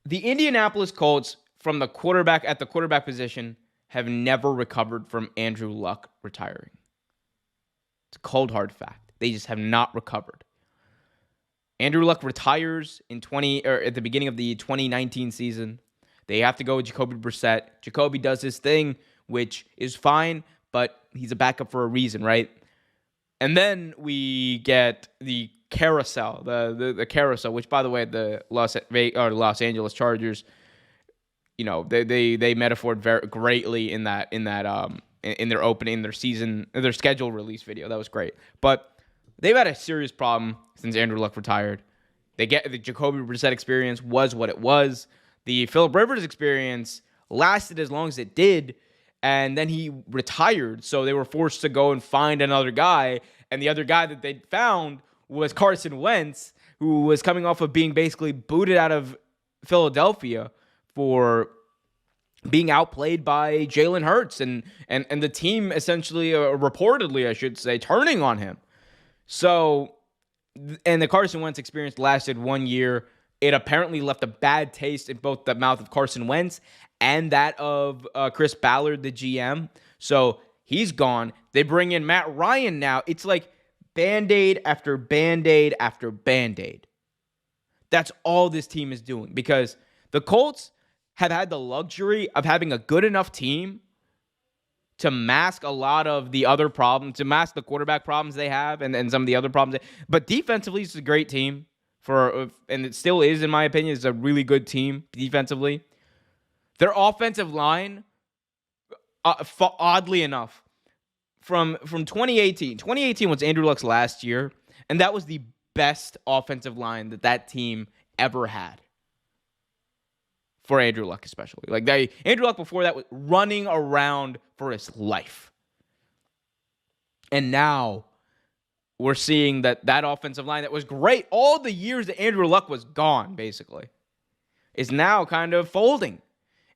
The Indianapolis Colts from the quarterback position have never recovered from Andrew Luck retiring. It's a cold hard fact. They just have not recovered. Andrew Luck retires at the beginning of the 2019 season. They have to go with Jacoby Brissett. Jacoby does his thing, which is fine, but he's a backup for a reason, right? And then we get the carousel, the carousel, which, by the way, the Los Angeles Chargers, they metaphored very greatly in their opening, their schedule release video. That was great. But they've had a serious problem since Andrew Luck retired. The Jacoby Brissett experience was what it was. The Phillip Rivers experience lasted as long as it did, and then he retired, so they were forced to go and find another guy, and the other guy that they found was Carson Wentz, who was coming off of being basically booted out of Philadelphia for being outplayed by Jalen Hurts, and the team essentially, reportedly, I should say, turning on him. So, and the Carson Wentz experience lasted 1 year. It apparently left a bad taste in both the mouth of Carson Wentz and that of Chris Ballard, the GM. So he's gone. They bring in Matt Ryan now. It's like Band-Aid after Band-Aid after Band-Aid. That's all this team is doing, because the Colts have had the luxury of having a good enough team to mask a lot of the other problems, to mask the quarterback problems they have and some of the other problems. But defensively, it's a great team. And it still is, in my opinion. It's a really good team defensively. Their offensive line, oddly enough, from 2018. 2018 was Andrew Luck's last year, and that was the best offensive line that team ever had. For Andrew Luck, especially. Andrew Luck before that was running around for his life. And now we're seeing that offensive line that was great all the years that Andrew Luck was gone, basically, is now kind of folding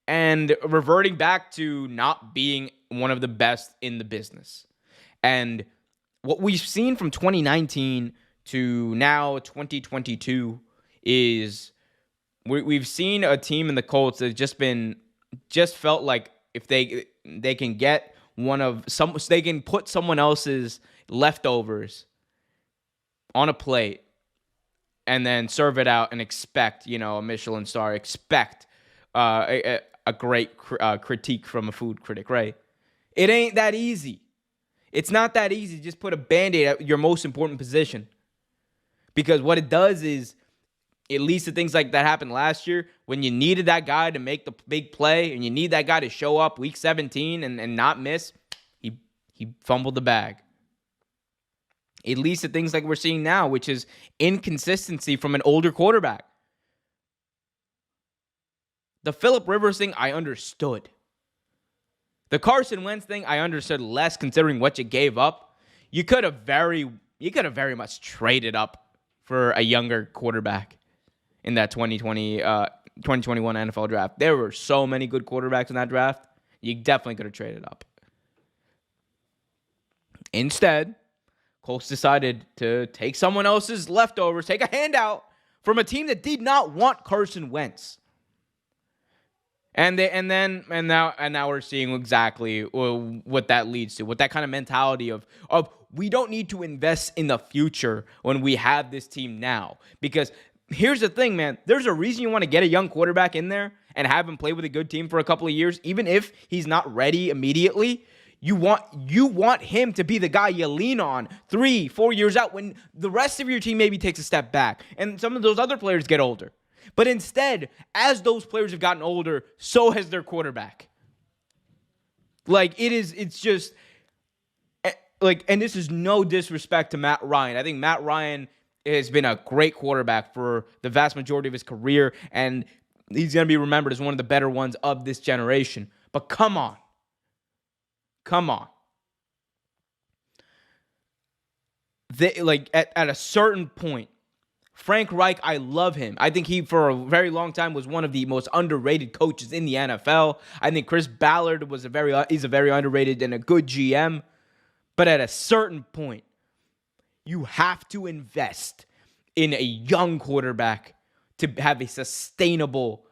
and reverting back to not being one of the best in the business. And what we've seen from 2019 to now 2022 is we've seen a team in the Colts that just felt like if they can get they can put someone else's leftovers on a plate and then serve it out and expect, a Michelin star, expect a great critique from a food critic, right? It ain't that easy. It's not that easy to just put a Band-Aid at your most important position. Because what it does is, at least the things like that happened last year, when you needed that guy to make the big play and you need that guy to show up week 17 and not miss, he fumbled the bag. At least the things like we're seeing now, which is inconsistency from an older quarterback. The Phillip Rivers thing, I understood. The Carson Wentz thing, I understood less considering what you gave up. You could have very much traded up for a younger quarterback in that 2021 NFL draft. There were so many good quarterbacks in that draft. You definitely could have traded up. Instead, Colts decided to take someone else's leftovers, take a handout from a team that did not want Carson Wentz. And now we're seeing exactly what that leads to, what that kind of mentality of we don't need to invest in the future when we have this team now. Because here's the thing, man. There's a reason you want to get a young quarterback in there and have him play with a good team for a couple of years, even if he's not ready immediately. You want him to be the guy you lean on 3-4 years out when the rest of your team maybe takes a step back and some of those other players get older. But instead, as those players have gotten older, so has their quarterback. It's just, and this is no disrespect to Matt Ryan. I think Matt Ryan has been a great quarterback for the vast majority of his career, and he's going to be remembered as one of the better ones of this generation. But come on. At a certain point, Frank Reich, I love him. I think he, for a very long time, was one of the most underrated coaches in the NFL. I think Chris Ballard is a very underrated and a good GM. But at a certain point, you have to invest in a young quarterback to have a sustainable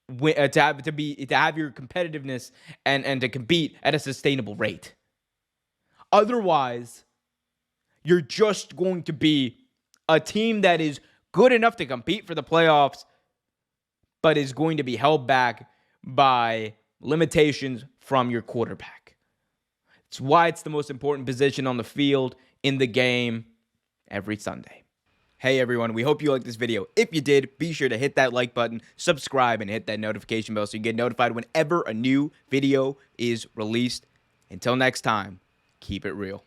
to have your competitiveness and to compete at a sustainable rate. Otherwise, you're just going to be a team that is good enough to compete for the playoffs, but is going to be held back by limitations from your quarterback. It's why it's the most important position on the field in the game every Sunday. Hey everyone, we hope you liked this video. If you did, be sure to hit that like button, subscribe, and hit that notification bell so you get notified whenever a new video is released. Until next time, keep it real.